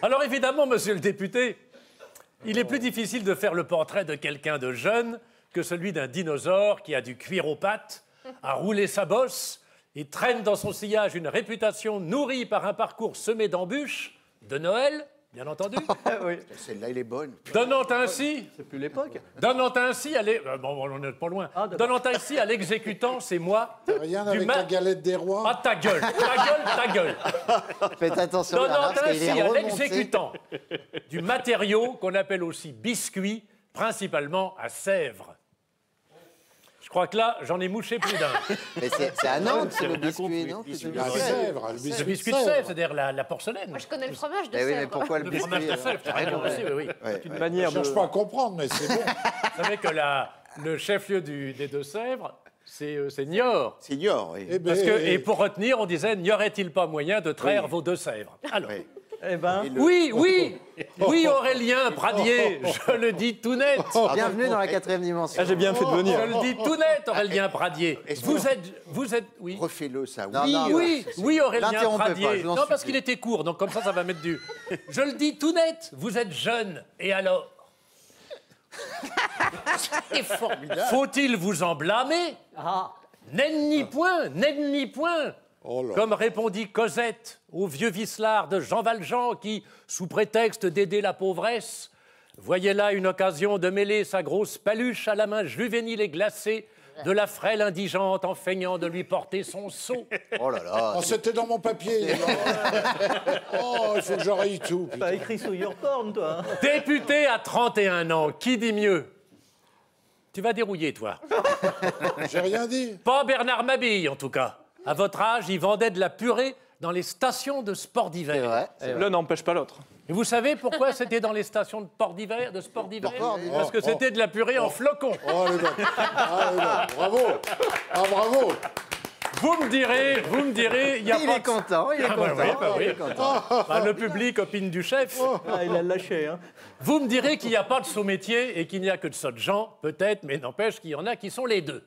Alors évidemment, monsieur le député, il est plus difficile de faire le portrait de quelqu'un de jeune que celui d'un dinosaure qui a du cuir aux pattes, a roulé sa bosse et traîne dans son sillage une réputation nourrie par un parcours semé d'embûches, de Noël, bien entendu. Oui. Celle-là, elle est bonne. Donnant ainsi... C'est plus l'époque. Donnant ainsi à bon, on n'est pas loin. Donnant ainsi à l'exécutant, c'est moi. Rien avec la galette des rois. Ah, ta gueule, ta gueule. Faites attention. Donnant Lara, parce qu'il est ainsi à remonté. l'exécutant du matériau qu'on appelle aussi biscuit, principalement à Sèvres. Je crois que là, j'en ai mouché plus d'un. Mais c'est à Nantes, c'est le biscuit, non? La Sèvres, le Le biscuit de Sèvres, c'est-à-dire la porcelaine. Moi, je connais le fromage de Eh oui, mais Sèvres. pourquoi le Le biscuit fromage de Sèvres, tu as raison aussi, oui. Ouais. Une Je manière ne de... cherche pas à comprendre, mais c'est bon. Vous savez que le chef-lieu des Deux-Sèvres, c'est Niort. Senior, oui. Eh ben, Parce que, et pour retenir, on disait, n'y aurait-il pas moyen de traire vos Deux-Sèvres? Alors, Oui. Eh ben, oui, Aurélien Pradier, je le dis tout net. Bienvenue dans la 4e dimension. ah, j'ai bien fait de Je venir. le dis tout net, Aurélien Pradier. Est-ce Vous êtes, oui. Refais-le, ça. Non, Oui. non, Oui, Aurélien L'interrompez pas, Pradier. je vous en Non, parce supplie. qu'il était court, donc comme ça va mettre du... Je le dis tout net, vous êtes jeune, et alors? C'est formidable. Faut-il vous en blâmer? Nenni point. Oh là. Comme répondit Cosette au vieux vicelard de Jean Valjean qui, sous prétexte d'aider la pauvresse, voyait là une occasion de mêler sa grosse paluche à la main juvénile et glacée de la frêle indigente en feignant de lui porter son seau. Oh là là. Oh, c'était dans mon papier. Oh, il faut que j'oreille tout. T'as écrit sous your porn, toi. Député à 31 ans, qui dit mieux? Tu vas dérouiller, toi. J'ai rien dit. Pas Bernard Mabille, en tout cas. À votre âge, il vendait de la purée dans les stations de sport C'est d'hiver. vrai. L'un n'empêche pas l'autre. Et vous savez pourquoi c'était dans les stations de sport d'hiver? Parce que c'était de la purée en flocons. Oh, elle est bonne. Ah, elle est bonne. Bravo. Ah, bravo. Vous me direz, il y a Il pas est content, il est Ah, bah content. oui, bah oui. Il est content. Bah, le public opine du chef. Ah, il a lâché, hein. Vous me direz qu'il n'y a pas de sot métier et qu'il n'y a que de sottes gens, peut-être, mais n'empêche qu'il y en a qui sont les deux.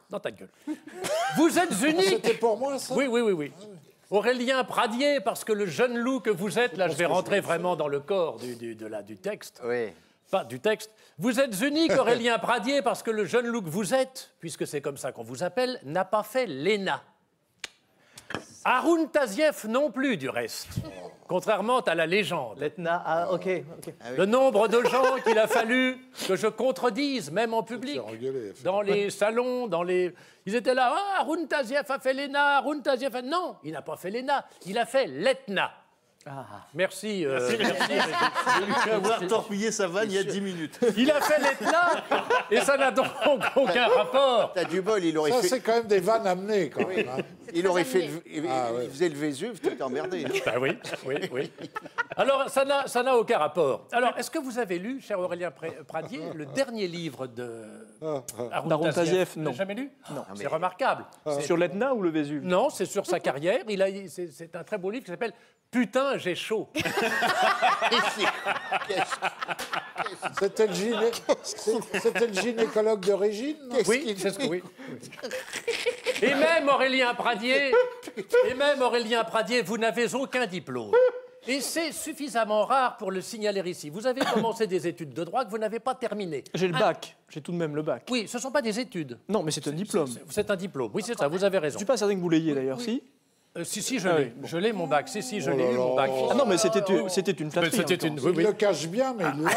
Dans ta gueule. Vous êtes unique. C'était pour moi, ça? Oui. Aurélien Pradier, parce que le jeune loup que vous êtes, là je vais rentrer vraiment dans le corps du texte. Oui. Pas du texte. Vous êtes unique, Aurélien Pradier, parce que le jeune loup que vous êtes, puisque c'est comme ça qu'on vous appelle, n'a pas fait l'ENA. Haroun Tazieff non plus, du reste. Contrairement à la légende. L'Etna, ah, ok. Le nombre de gens qu'il a fallu que je contredise, même en public, Faire engueuler. dans les salons, Ils étaient là, ah, Haroun Tazieff a fait l'ENA, Haroun Tazieff a... Non, il n'a pas fait l'ENA, il a fait l'ETNA. Merci. Je vais avoir torpillé sa vanne il y a 10 minutes. Il a fait l'ETNA et ça n'a donc aucun rapport. T'as du bol, il aurait Ça, fait... c'est quand même des vannes amenées, quand même. Hein. Il aurait fait... Il ouais. faisait le Vésuve, t'es emmerdé. Hein. Ben oui. Alors, ça n'a aucun rapport. Alors, est-ce que vous avez lu, cher Aurélien Pradier, le dernier livre de D'Haroun Tazieff, non. Vous l'avez jamais lu? Non. C'est remarquable. Sur l'Etna ou le Vésuve? Non, c'est sur sa carrière. C'est un très beau livre qui s'appelle Putain, j'ai chaud. C'était le gynécologue de Régine, non? Oui, c'est ce que oui. Et même Aurélien Pradier, vous n'avez aucun diplôme. Et c'est suffisamment rare pour le signaler ici. Vous avez commencé des études de droit que vous n'avez pas terminées. J'ai le bac. J'ai tout de même le bac. Oui, ce ne sont pas des études. Non, mais c'est un diplôme. C'est un diplôme. Oui, c'est ça, vous avez Je raison. suis pas certain que vous l'ayez d'ailleurs, si. Si, je l'ai. Je l'ai, mon bac. Si, je l'ai eu, mon bac. Ah non, mais c'était une flatterie. C'était en une... même Oui, Il oui. le cache bien, mais il l'a.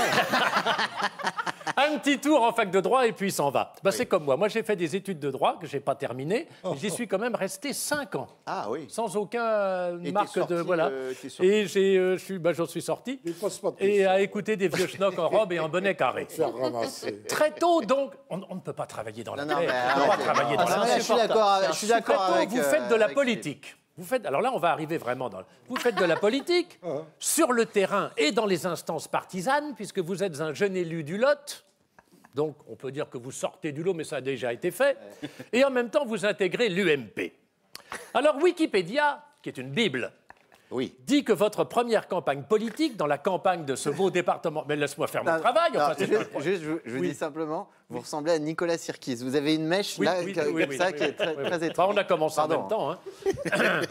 Un petit tour en fac de droit et puis il s'en va. Bah, c'est comme moi. Moi, j'ai fait des études de droit que je n'ai pas terminées. Mais j'y suis quand même resté 5 ans. Ah oui. Sans aucun Et marque t'es sorti, de... Voilà. t'es sorti. Et j'en suis sorti. Il pose pas de Et questions. à écouter des vieux schnocks en robe et en bonnet carré. Faire ramasser. Très tôt, donc, on ne peut pas travailler dans la Non, terre. mais On ne peut pas arrêtez. travailler dans Ah, la non, terre. mais je suis d'accord Très tôt, avec... vous faites de la avec politique. Alors là, on va arriver vraiment dans... Vous faites de la politique sur le terrain et dans les instances partisanes, puisque vous êtes un jeune élu du Lot. Donc, on peut dire que vous sortez du lot, mais ça a déjà été fait. Et en même temps, vous intégrez l'UMP. Alors, Wikipédia, qui est une bible, Oui. dit que votre première campagne politique, dans la campagne de ce beau département... Mais laisse-moi faire mon travail. Non, Enfin, c'est pas le problème. juste, je vous dis simplement, vous ressemblez à Nicolas Sirkis. Vous avez une mèche Oui, là, oui, comme oui, oui, ça, oui, qui est très, oui. très Enfin, étrange. on a commencé en Pardon. même temps. Hein.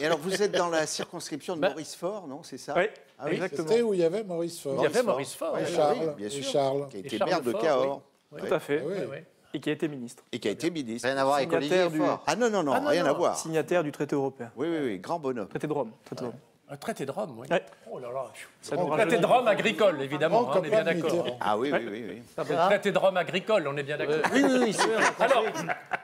Et alors, vous êtes dans la circonscription de Ben- Maurice Faure, non? C'est ça? Oui, Ah oui, exactement. C'était où il y avait Maurice Faure. Il y avait Maurice Faure. Ouais, oui. Charles. oui, bien Et sûr. Charles. Qui a Et été Charles maire de Faure, Cahors. Tout à fait. Oui, oui. Et qui a été ministre. Et qui a été ministre. Rien à voir avec Olivier Signataire du- Faure. Ah non, non, non, Ah non, rien non. à voir. Signataire du traité européen. Oui, oui, oui, grand bonhomme. Traité de Rome. Traité de Rome. Un traité de Rome, oui. Ouais. Oh là là. Ça nous Traité rajeunit. de Rome agricole, évidemment, Grand hein, on est bien copain de d'accord. Mitterrand. Ah oui, oui, oui, oui. Le traité de Rome agricole, on est bien d'accord. Oui, oui, oui. c'est vrai. Alors,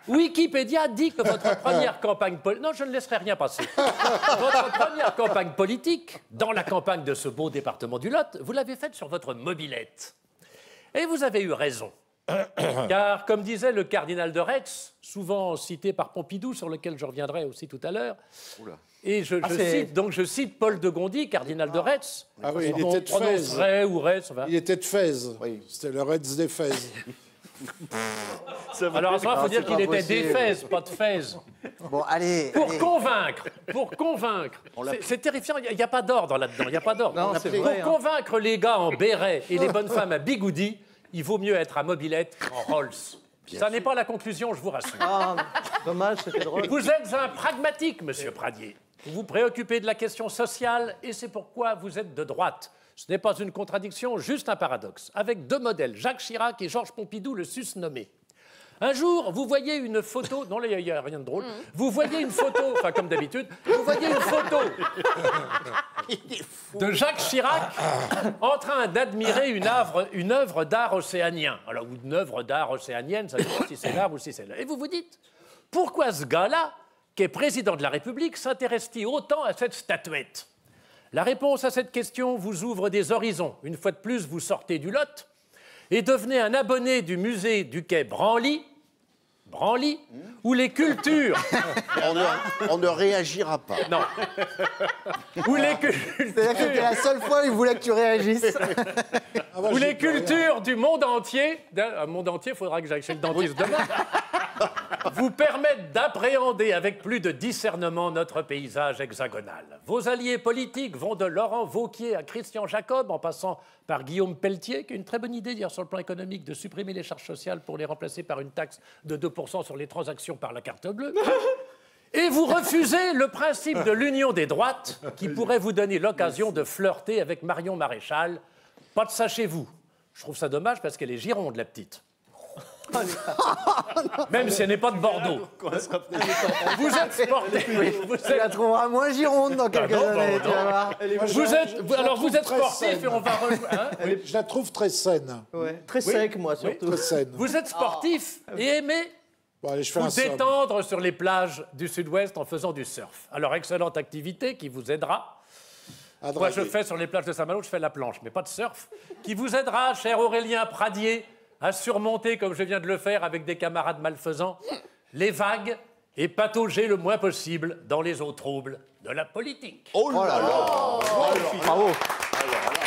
Wikipédia dit que votre première campagne politique... Non, je ne laisserai rien passer. Votre première campagne politique, dans la campagne de ce beau département du Lot, vous l'avez faite sur votre mobilette. Et vous avez eu raison. Car, comme disait le cardinal de Retz, souvent cité par Pompidou, sur lequel je reviendrai aussi tout à l'heure, et je cite Paul de Gondi, cardinal de Retz. Ah oui, il On était de prononce Fès. Ray ou Retz, enfin. Il était de Fès. Oui. C'était le Reds des Fès. Alors à ce moment, il faut Non, dire c'est qu'il pas était possible. d'Éphèse, pas de Fès. Bon, allez. Pour allez. convaincre, c'est terrifiant, il n'y a pas d'ordre là-dedans, il n'y a pas d'ordre. Non, c'est Pour vrai, hein. convaincre les gars en béret et les bonnes femmes à bigoudi, il vaut mieux être à mobilette qu'en Rolls. Ça n'est pas la conclusion, je vous rassure. Ah, dommage, c'était drôle. Vous êtes un pragmatique, monsieur Pradier. Vous vous préoccupez de la question sociale et c'est pourquoi vous êtes de droite. Ce n'est pas une contradiction, juste un paradoxe. Avec deux modèles, Jacques Chirac et Georges Pompidou, le susnommé. Un jour, vous voyez une photo... Non, là, il n'y a rien de drôle. Vous voyez une photo, enfin comme d'habitude, vous voyez une photo de Jacques Chirac en train d'admirer une œuvre d'art océanien. Alors, ou une œuvre d'art océanienne, ça dépend si c'est l'art ou si c'est l'art. Et vous vous dites, pourquoi ce gars-là, qui est président de la République, s'intéresse-t-il autant à cette statuette? La réponse à cette question vous ouvre des horizons. Une fois de plus, vous sortez du Lot et devenez un abonné du musée du quai Branly, où les cultures... On ne réagira pas. Non. Où les C'est-à-dire que c'était cultures... la seule fois où il voulait que tu réagisses. Ah bah, Où j'y les peux rien. cultures du monde entier, il faudra que j'aille chez le dentiste demain, vous permettent d'appréhender avec plus de discernement notre paysage hexagonal. Vos alliés politiques vont de Laurent Wauquiez à Christian Jacob, en passant par Guillaume Pelletier, qui a une très bonne idée, d'ailleurs, sur le plan économique, de supprimer les charges sociales pour les remplacer par une taxe de 2% sur les transactions par la carte bleue. Et vous refusez le principe de l'union des droites, qui pourrait vous donner l'occasion de flirter avec Marion Maréchal. Pas de ça chez vous. Je trouve ça dommage parce qu'elle est Gironde, la petite. Même si elle n'est pas de Bordeaux. Vous êtes sportif. Tu la trouveras moins Gironde dans quelques non, années, non, tu vas voir. Vous êtes très sportif saine. et on va rejoindre. Hein Je la trouve très saine. Ouais. Très sec, moi, surtout. Très saine. Vous êtes sportif et aimez Bon, allez, je fais un vous somme. détendre sur les plages du sud-ouest en faisant du surf. Alors, excellente activité qui vous aidera. À Moi, je draguer. fais sur les plages de Saint-Malo, je fais la planche, mais pas de surf, qui vous aidera, cher Aurélien Pradier, à surmonter, comme je viens de le faire avec des camarades malfaisants, les vagues et patauger le moins possible dans les eaux troubles de la politique. Oh là là! Bravo. Alors là,